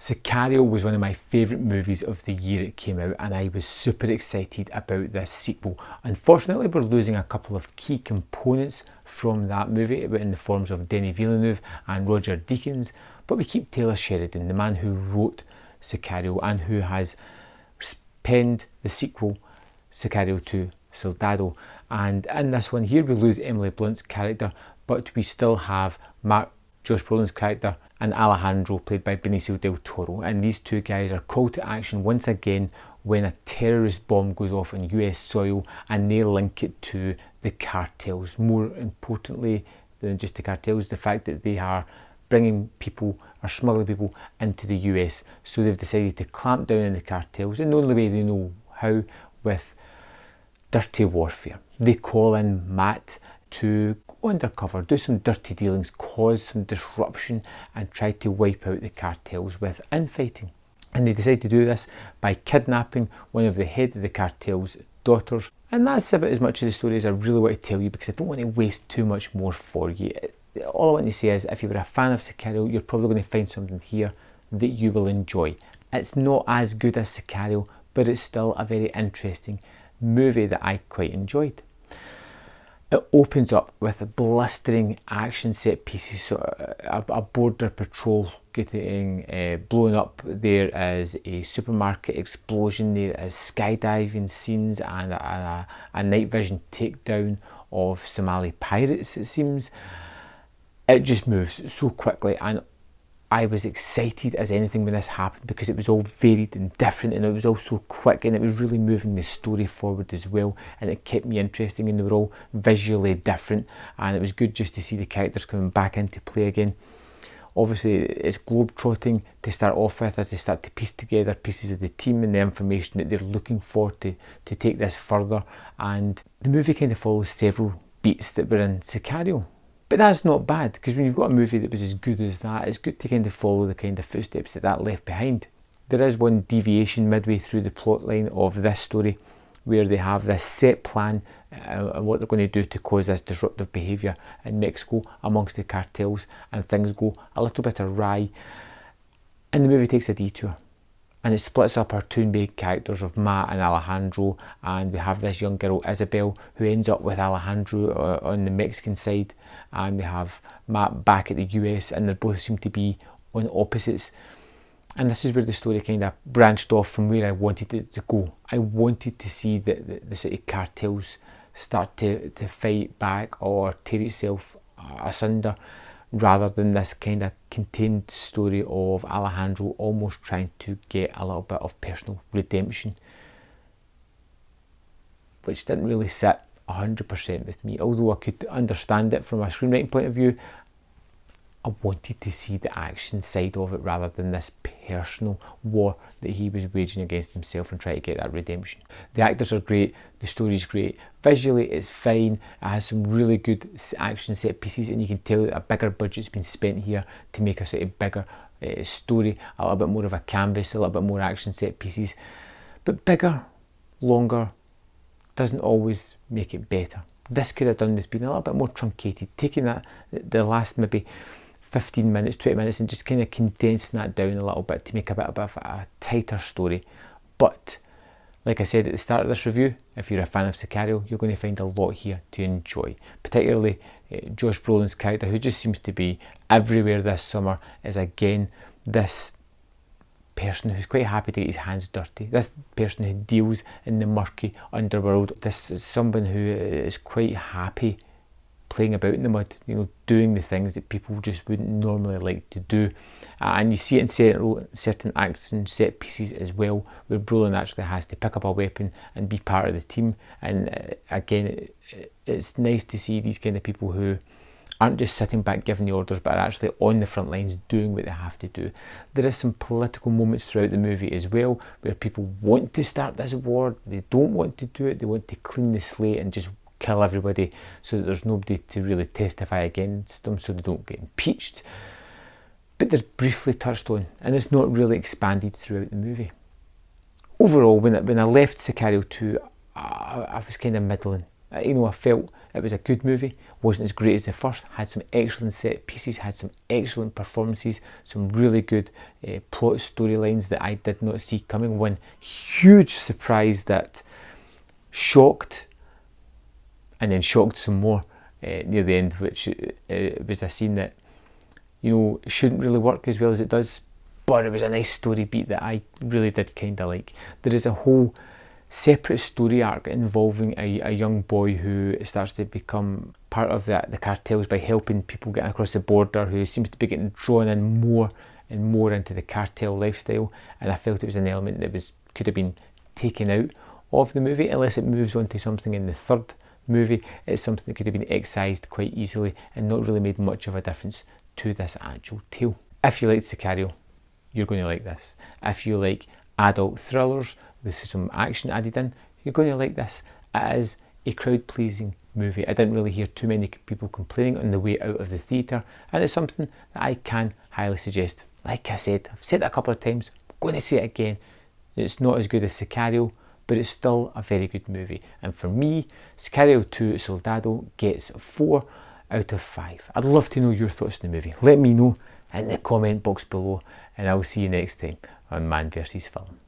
Sicario was one of my favourite movies of the year it came out, and I was super excited about this sequel. Unfortunately, we're losing a couple of key components from that movie in the forms of Denis Villeneuve and Roger Deakins, but we keep Taylor Sheridan, the man who wrote Sicario and who has penned the sequel Sicario to Soldado. And in this one here we lose Emily Blunt's character, but we still have Josh Brolin's character and Alejandro, played by Benicio del Toro, and these two guys are called to action once again when a terrorist bomb goes off on US soil, and they link it to the cartels. More importantly than just the cartels, the fact that they are bringing people or smuggling people into the US. So they've decided to clamp down on the cartels in the only way they know how, with dirty warfare. They call in Matt to go undercover, do some dirty dealings, cause some disruption and try to wipe out the cartels with infighting. And they decide to do this by kidnapping one of the head of the cartel's daughters. And that's about as much of the story as I really want to tell you, because I don't want to waste too much more for you. All I want to say is, if you were a fan of Sicario, you're probably going to find something here that you will enjoy. It's not as good as Sicario, but it's still a very interesting movie that I quite enjoyed. It opens up with blistering action set pieces, so a border patrol getting blown up. There is a supermarket explosion, there is skydiving scenes and a night vision takedown of Somali pirates, it seems. It just moves so quickly, and I was excited as anything when this happened, because it was all varied and different, and it was all so quick, and it was really moving the story forward as well, and it kept me interesting, and they were all visually different, and it was good just to see the characters coming back into play again. Obviously it's globe-trotting to start off with, as they start to piece together pieces of the team and the information that they're looking for to take this further, and the movie kind of follows several beats that were in Sicario. But that's not bad, because when you've got a movie that was as good as that, it's good to kind of follow the kind of footsteps that left behind. There is one deviation midway through the plot line of this story, where they have this set plan and what they're going to do to cause this disruptive behaviour in Mexico amongst the cartels, and things go a little bit awry, and the movie takes a detour. And it splits up our two main characters of Matt and Alejandro, and we have this young girl Isabel who ends up with Alejandro on the Mexican side, and we have Matt back at the US, and they both seem to be on opposites. And this is where the story kind of branched off from where I wanted it to go. I wanted to see the sort of cartels start to fight back or tear itself asunder, rather than this kind of contained story of Alejandro almost trying to get a little bit of personal redemption, which didn't really sit 100% with me. Although I could understand it from a screenwriting point of view, I wanted to see the action side of it rather than this personal war that he was waging against himself and trying to get that redemption. The actors are great, the story's great, visually it's fine, it has some really good action set pieces, and you can tell that a bigger budget's been spent here to make a sort of bigger story, a little bit more of a canvas, a little bit more action set pieces. But bigger, longer, doesn't always make it better. This could have done with being a little bit more truncated, taking that the last maybe 15 minutes, 20 minutes, and just kind of condensing that down a little bit to make a bit of a tighter story. But like I said at the start of this review, if you're a fan of Sicario, you're going to find a lot here to enjoy. Particularly Josh Brolin's character, who just seems to be everywhere this summer, is again this person who's quite happy to get his hands dirty. This person who deals in the murky underworld. This is someone who is quite happy playing about in the mud, you know, doing the things that people just wouldn't normally like to do. And you see it in certain action set pieces as well, where Brolin actually has to pick up a weapon and be part of the team. And again, it's nice to see these kind of people who aren't just sitting back giving the orders, but are actually on the front lines doing what they have to do. There is some political moments throughout the movie as well, where people want to start this war, they don't want to do it, they want to clean the slate and just kill everybody so that there's nobody to really testify against them, so they don't get impeached. But they're briefly touched on, and it's not really expanded throughout the movie. Overall, when I left Sicario 2, I was kind of middling. I felt it was a good movie. Wasn't as great as the first, had some excellent set pieces, had some excellent performances, some really good plot storylines that I did not see coming. One huge surprise that shocked and then shocked some more near the end, which was a scene that shouldn't really work as well as it does, but it was a nice story beat that I really did kind of like. There is a whole separate story arc involving a young boy who starts to become part of the cartels by helping people getting across the border, who seems to be getting drawn in more and more into the cartel lifestyle, and I felt it was an element that could have been taken out of the movie, unless it moves on to something in the third movie. It's something that could have been excised quite easily and not really made much of a difference to this actual tale. If you liked Sicario, you're going to like this. If you like adult thrillers with some action added in, you're going to like this. It is a crowd-pleasing movie. I didn't really hear too many people complaining on the way out of the theatre, and it's something that I can highly suggest. Like I said, I've said it a couple of times, I'm going to say it again. It's not as good as Sicario, but it's still a very good movie. And for me, Sicario 2 Soldado gets 4 out of 5. I'd love to know your thoughts on the movie. Let me know in the comment box below, and I'll see you next time on Man vs Film.